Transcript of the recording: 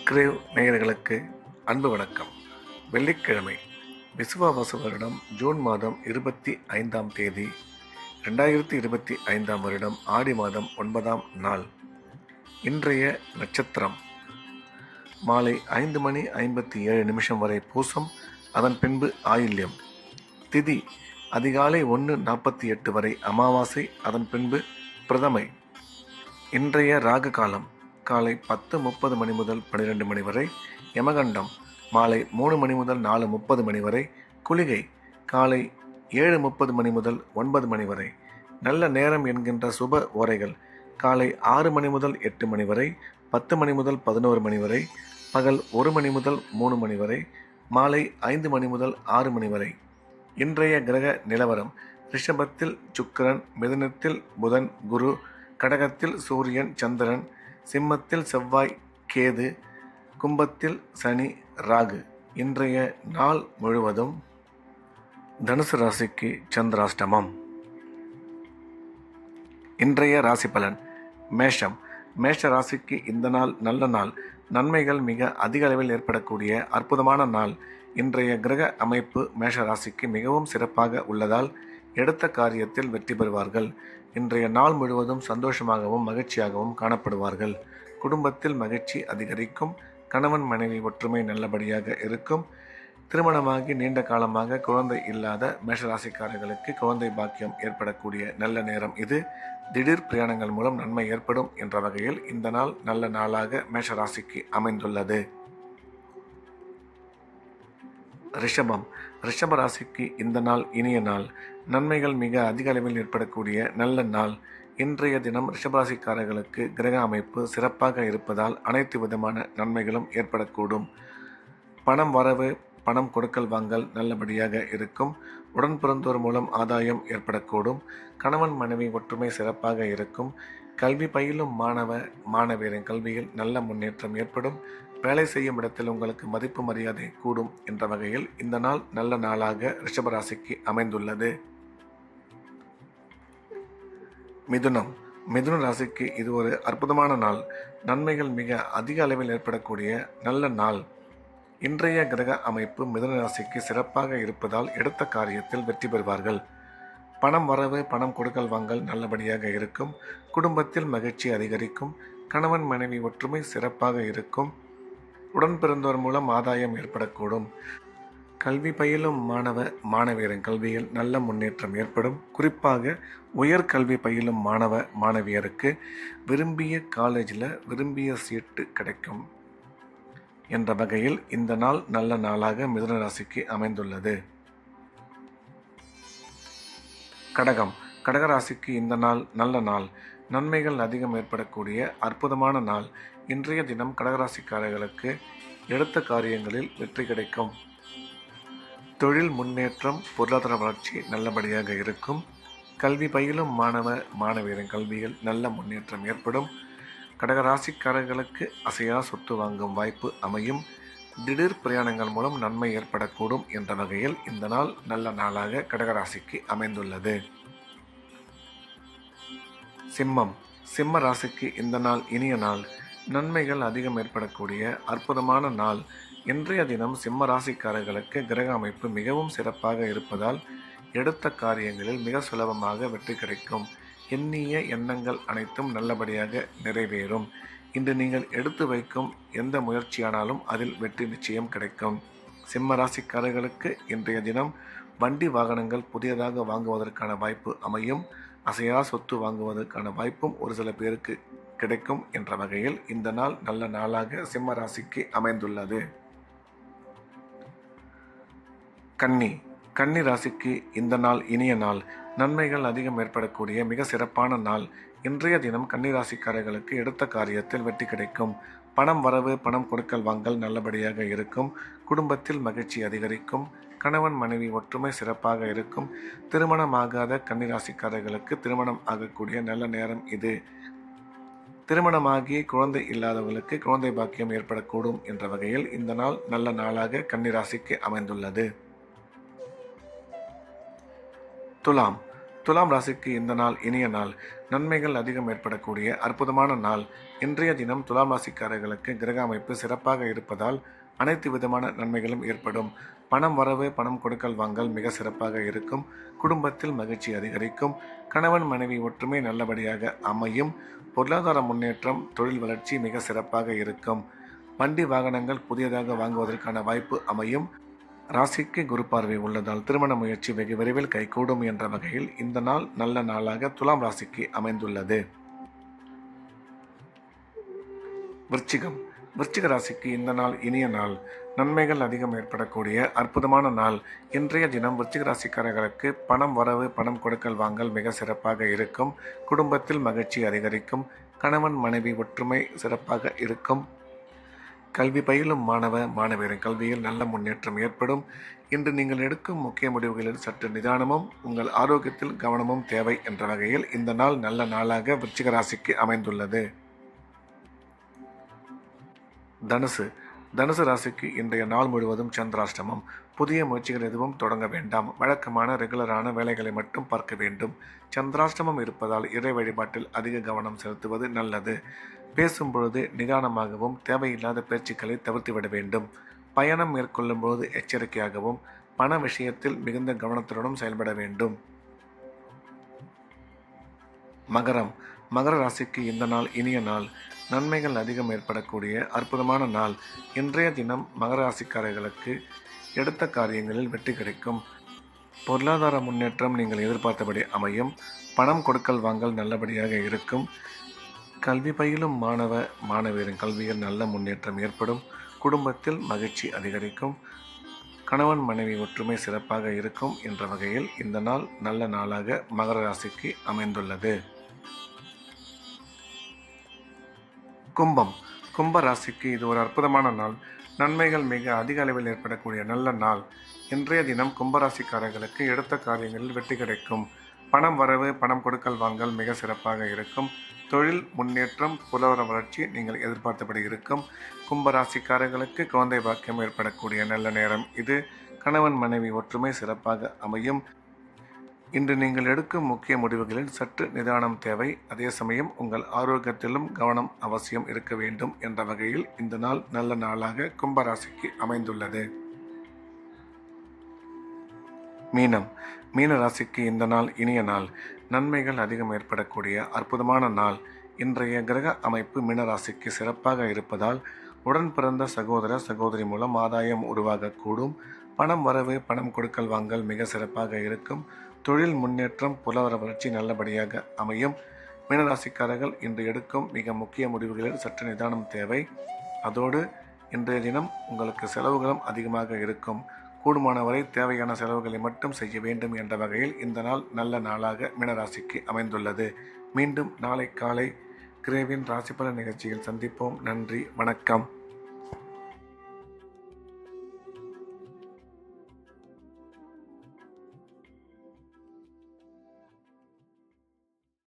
Grave நேயர்களுக்கு அன்பு வணக்கம். வெள்ளிக்கிழமை, விசுவாவசு வருடம் ஜூன் மாதம் 25ஆம் தேதி 2025ஆம் வருடம் ஆடி மாதம் 9ஆம் நாள். இன்றைய நட்சத்திரம் மாலை 5:57 வரை பூசம், அதன் பின்பு ஆயில்யம். திதி அதிகாலை 1:48 வரை அமாவாசை, அதன் பின்பு பிரதமை. இன்றைய ராகு காலம் காலை 10:30 மணி முதல் 12 மணி வரை. யமகண்டம் மாலை 3 மணி முதல் 4:30 மணி வரை. குளிகை காலை 7:30 மணி முதல் 9 மணி வரை. நல்ல நேரம் என்கின்ற சுப ஓரைகள் காலை 6 மணி முதல் 8 மணி வரை, 10 மணி முதல் 11 மணி வரை, பகல் 1 மணி முதல் 3 மணி வரை, மாலை 5 மணி முதல் 6 மணி வரை. இன்றைய கிரக நிலவரம்: ரிஷபத்தில் சுக்கிரன், மிதுனத்தில் புதன் குரு, கடகத்தில் சூரியன் சந்திரன், சிம்மத்தில் செவ்வாய் கேது, கும்பத்தில் சனி ராகு. இன்றைய நாள் முழுவதும் தனுசு ராசிக்கு சந்திராஷ்டமம். இன்றைய ராசி பலன்: மேஷம். மேஷ ராசிக்கு இந்த நாள் நல்ல நாள். நன்மைகள் மிக அதிக அளவில் ஏற்படக்கூடிய அற்புதமான நாள். இன்றைய கிரக அமைப்பு மேஷ ராசிக்கு மிகவும் சிறப்பாக உள்ளதால் எடுத்த காரியத்தில் வெற்றி பெறுவார்கள். இன்றைய நாள் முழுவதும் சந்தோஷமாகவும் மகிழ்ச்சியாகவும் காணப்படுவார்கள். குடும்பத்தில் மகிழ்ச்சி அதிகரிக்கும். கணவன் மனைவி ஒற்றுமை நல்லபடியாக இருக்கும். திருமணமாகி நீண்ட காலமாக குழந்தை இல்லாத மேஷராசிக்காரர்களுக்கு குழந்தை பாக்கியம் ஏற்படக்கூடிய நல்ல நேரம் இது. திடீர் பிரயாணங்கள் மூலம் நன்மை ஏற்படும் என்ற வகையில் இந்த நாள் நல்ல நாளாக மேஷராசிக்கு அமைந்துள்ளது. ரிஷபம். ரிஷப ராசிக்கு இந்த நாள் இனிய நாள். நன்மைகள் மிக அதிக அளவில் ஏற்படக்கூடிய நல்ல நாள். இன்றைய தினம் ரிஷபராசிக்காரர்களுக்கு கிரக அமைப்பு சிறப்பாக இருப்பதால் அனைத்து விதமான நன்மைகளும் ஏற்படக்கூடும். பணம் வரவு, பணம் கொடுக்கல் வாங்கல் நல்லபடியாக இருக்கும். உடன் பிறந்தோர் மூலம் ஆதாயம் ஏற்படக்கூடும். கணவன் மனைவி ஒற்றுமை சிறப்பாக இருக்கும். கல்வி பயிலும் மாணவியரின் கல்வியில் நல்ல முன்னேற்றம் ஏற்படும். வேலை செய்யும் இடத்தில் உங்களுக்கு மதிப்பு மரியாதை கூடும் என்ற வகையில் இந்த நாள் நல்ல நாளாக ரிஷபராசிக்கு அமைந்துள்ளது. மிதுனம். மிதுன ராசிக்கு இது ஒரு அற்புதமான நாள். நன்மைகள் மிக அதிக அளவில் ஏற்படக்கூடிய நல்ல நாள். இன்றைய கிரக அமைப்பு மிதுன ராசிக்கு சிறப்பாக இருப்பதால் எடுத்த காரியத்தில் வெற்றி பெறுவார்கள். பணம் வரவு, பணம் கொடுக்கல் வாங்கல் நல்லபடியாக இருக்கும். குடும்பத்தில் மகிழ்ச்சி அதிகரிக்கும். கணவன் மனைவி ஒற்றுமை சிறப்பாக இருக்கும். உடன் பிறந்தோர் மூலம் ஆதாயம் ஏற்படக்கூடும். கல்வி பயிலும் மாணவியரின் கல்வியில் நல்ல முன்னேற்றம் ஏற்படும். குறிப்பாக உயர்கல்வி பயிலும் மாணவியருக்கு விரும்பிய காலேஜில் விரும்பிய சீட்டு கிடைக்கும் என்ற வகையில் இந்த நாள் நல்ல நாளாக மிதுன ராசிக்கு அமைந்துள்ளது. கடகம். கடகராசிக்கு இந்த நாள் நல்ல நாள். நன்மைகள் அதிகம் ஏற்படக்கூடிய அற்புதமான நாள். இன்றைய தினம் கடகராசிக்காரர்களுக்கு எடுத்த காரியங்களில் வெற்றி கிடைக்கும். தொழில் முன்னேற்றம், பொருளாதார வளர்ச்சி நல்லபடியாக இருக்கும். கல்வி பயிலும் மாணவியரின் கல்வியில் நல்ல முன்னேற்றம் ஏற்படும். கடகராசிக்காரர்களுக்கு அசையா சொத்து வாங்கும் வாய்ப்பு அமையும். திடீர் பிரயாணங்கள் மூலம் நன்மை ஏற்படக்கூடும் என்ற வகையில் இந்த நாள் நல்ல நாளாக கடகராசிக்கு அமைந்துள்ளது. சிம்மம். சிம்ம ராசிக்கு இந்த நாள் இனிய நாள். நன்மைகள் அதிகம் ஏற்படக்கூடிய அற்புதமான நாள். இன்றைய தினம் சிம்ம ராசிக்காரர்களுக்கு கிரக அமைப்பு மிகவும் சிறப்பாக இருப்பதால் எடுத்த காரியங்களில் மிக சுலபமாக வெற்றி கிடைக்கும். எண்ணிய எண்ணங்கள் அனைத்தும் நல்லபடியாக நிறைவேறும். இன்று நீங்கள் எடுத்து வைக்கும் எந்த முயற்சியானாலும் அதில் வெற்றி நிச்சயம் கிடைக்கும். சிம்ம ராசிக்காரர்களுக்கு இன்றைய தினம் வண்டி வாகனங்கள் புதியதாக வாங்குவதற்கான வாய்ப்பு அமையும். அசையா சொத்து வாங்குவதற்கான வாய்ப்பும் ஒரு சில பேருக்கு கிடைக்கும் என்ற வகையில் இந்த நாள் நல்ல நாளாக சிம்ம ராசிக்கு அமைந்துள்ளது. கன்னி. கன்னி ராசிக்கு இந்த நாள் இனிய நாள். நன்மைகள் அதிகம் ஏற்படக்கூடிய மிக சிறப்பான நாள். இன்றைய தினம் கன்னிராசிக்காரர்களுக்கு எடுத்த காரியத்தில் வெற்றி கிடைக்கும். பணம் வரவு, பணம் கொடுக்கல் வாங்கல் நல்லபடியாக இருக்கும். குடும்பத்தில் மகிழ்ச்சி அதிகரிக்கும். கணவன் மனைவி ஒற்றுமை சிறப்பாக இருக்கும். திருமணமாகாத கன்னிராசிக்காரர்களுக்கு திருமணம் ஆகக்கூடிய நல்ல நேரம் இது. திருமணமாகி குழந்தை இல்லாதவர்களுக்கு குழந்தை பாக்கியம் ஏற்படக்கூடும் என்ற வகையில் இந்த நாள் நல்ல நாளாக கன்னிராசிக்கு அமைந்துள்ளது. துலாம். துலாம் ராசிக்கு இந்த நாள் இனிய நாள். நன்மைகள் அதிகம் ஏற்படக்கூடிய அற்புதமான நாள். இன்றைய தினம் துலாம் ராசிக்காரர்களுக்கு கிரக அமைப்பு சிறப்பாக இருப்பதால் அனைத்து விதமான நன்மைகளும் ஏற்படும். பணம் வரவு, பணம் கொடுக்கல் வாங்கல் மிக சிறப்பாக இருக்கும். குடும்பத்தில் மகிழ்ச்சி அதிகரிக்கும். கணவன் மனைவி ஒற்றுமை நல்லபடியாக அமையும். பொருளாதார முன்னேற்றம், தொழில் வளர்ச்சி மிக சிறப்பாக இருக்கும். வண்டி வாகனங்கள் புதியதாக வாங்குவதற்கான வாய்ப்பு அமையும். ராசிக்கு குரு பார்வை உள்ளதால் திருமண முயற்சி வெகு விரைவில் கைகூடும் என்ற வகையில் இந்த நாள் நல்ல நாளாக துலாம் ராசிக்கு அமைந்துள்ளது. விருச்சிகம். விருச்சிக ராசிக்கு இந்த நாள் இனிய நாள். நன்மைகள் அதிகம் ஏற்படக்கூடிய அற்புதமான நாள். இன்றைய தினம் விருச்சிக ராசிக்காரர்களுக்கு பணம் வரவு, பணம் கொடுக்கல் வாங்கல் மிக சிறப்பாக இருக்கும். குடும்பத்தில் மகிழ்ச்சி அதிகரிக்கும். கணவன் மனைவி ஒற்றுமை சிறப்பாக இருக்கும். கல்வி பயிலும் மாணவியரின் கல்வியில் நல்ல முன்னேற்றம் ஏற்படும். இன்று நீங்கள் எடுக்கும் முக்கிய முடிவுகளில் சற்று நிதானமும் உங்கள் ஆரோக்கியத்தில் கவனமும் தேவை என்ற வகையில் இந்த நாள் நல்ல நாளாக விருச்சிக ராசிக்கு அமைந்துள்ளது. தனுசு. தனுசு ராசிக்கு இன்றைய நாள் முழுவதும் சந்திராஷ்டமம். புதிய முயற்சிகள் எதுவும் தொடங்க வேண்டாம். வழக்கமான ரெகுலரான வேலைகளை மட்டும் பார்க்க வேண்டும். சந்திராஷ்டமம் இருப்பதால் இறை வழிபாட்டில் அதிக கவனம் செலுத்துவது நல்லது. பேசும் பொழுது நிதானமாகவும் தேவையில்லாத பேச்சுக்களை தவிர்த்துவிட வேண்டும். பயணம் மேற்கொள்ளும் பொழுது எச்சரிக்கையாகவும் பண விஷயத்தில் மிகுந்த கவனத்துடனும் செயல்பட வேண்டும். மகரம். மகர ராசிக்கு இந்த நாள் இனிய நாள். நன்மைகள் அதிகம் ஏற்படக்கூடிய அற்புதமான நாள். இன்றைய தினம் மகர ராசிக்காரர்களுக்கு எடுத்த காரியங்களில் வெற்றி கிடைக்கும். பொருளாதார முன்னேற்றம் நீங்கள் எதிர்பார்த்தபடி அமையும். பணம் கொடுக்கல் வாங்கல் நல்லபடியாக இருக்கும். கல்வி பயிலும் மாணவியரின் கல்வியில் நல்ல முன்னேற்றம் ஏற்படும். குடும்பத்தில் மகிழ்ச்சி அதிகரிக்கும். கணவன் மனைவி ஒற்றுமை சிறப்பாக இருக்கும் என்ற வகையில் இந்த நாள் நல்ல நாளாக மகர ராசிக்கு அமைந்துள்ளது. கும்பம். கும்ப ராசிக்கு இது ஒரு அற்புதமான நாள். நன்மைகள் மிக அதிக அளவில் ஏற்படக்கூடிய நல்ல நாள். இன்றைய தினம் கும்பராசிக்காரர்களுக்கு எடுத்த காரியங்களில் வெற்றி கிடைக்கும். பணம் வரவு, பணம் கொடுக்கல் வாங்கல் மிக சிறப்பாக இருக்கும். தொழில் முன்னேற்றம், பொருளாதார வளர்ச்சி நீங்கள் எதிர்பார்த்தபடி இருக்கும். கும்பராசிக்காரர்களுக்கு குழந்தை பாக்கியம் ஏற்படக்கூடிய நல்ல நேரம் இது. கணவன் மனைவி ஒற்றுமை சிறப்பாக அமையும். இன்று நீங்கள் எடுக்கும் முக்கிய முடிவுகளில் சற்று நிதானம் தேவை. அதே சமயம் உங்கள் ஆரோக்கியத்திலும் கவனம் அவசியம் இருக்க வேண்டும் என்ற வகையில் இந்த நாள் நல்ல நாளாக கும்பராசிக்கு அமைந்துள்ளது. மீனம். மீன ராசிக்கு இந்த நாள் இனிய நாள். நன்மைகள் அதிகம் ஏற்படக்கூடிய அற்புதமான நாள். இன்றைய கிரக அமைப்பு மீனராசிக்கு சிறப்பாக இருப்பதால் உடன் பிறந்த சகோதர சகோதரி மூலம் ஆதாயம் உருவாகக்கூடும். பணம் வரவு, பணம் கொடுக்கல் வாங்கல் மிக சிறப்பாக இருக்கும். தொழில் முன்னேற்றம், பொருளாதார வளர்ச்சி நல்லபடியாக அமையும். மீனராசிக்காரர்கள் இன்று எடுக்கும் மிக முக்கிய முடிவுகளில் சற்று நிதானம் தேவை. அதோடு இன்றைய தினம் உங்களுக்கு செலவுகளும் அதிகமாக இருக்கும். கூடுமானவரை தேவையான செலவுகளை மட்டும் செய்ய வேண்டும் என்ற வகையில் இந்த நாள் நல்ல நாளாக மீனராசிக்கு அமைந்துள்ளது. மீண்டும் நாளை காலை கிரேவின் ராசிபலன் நிகழ்ச்சியில் சந்திப்போம். நன்றி, வணக்கம்.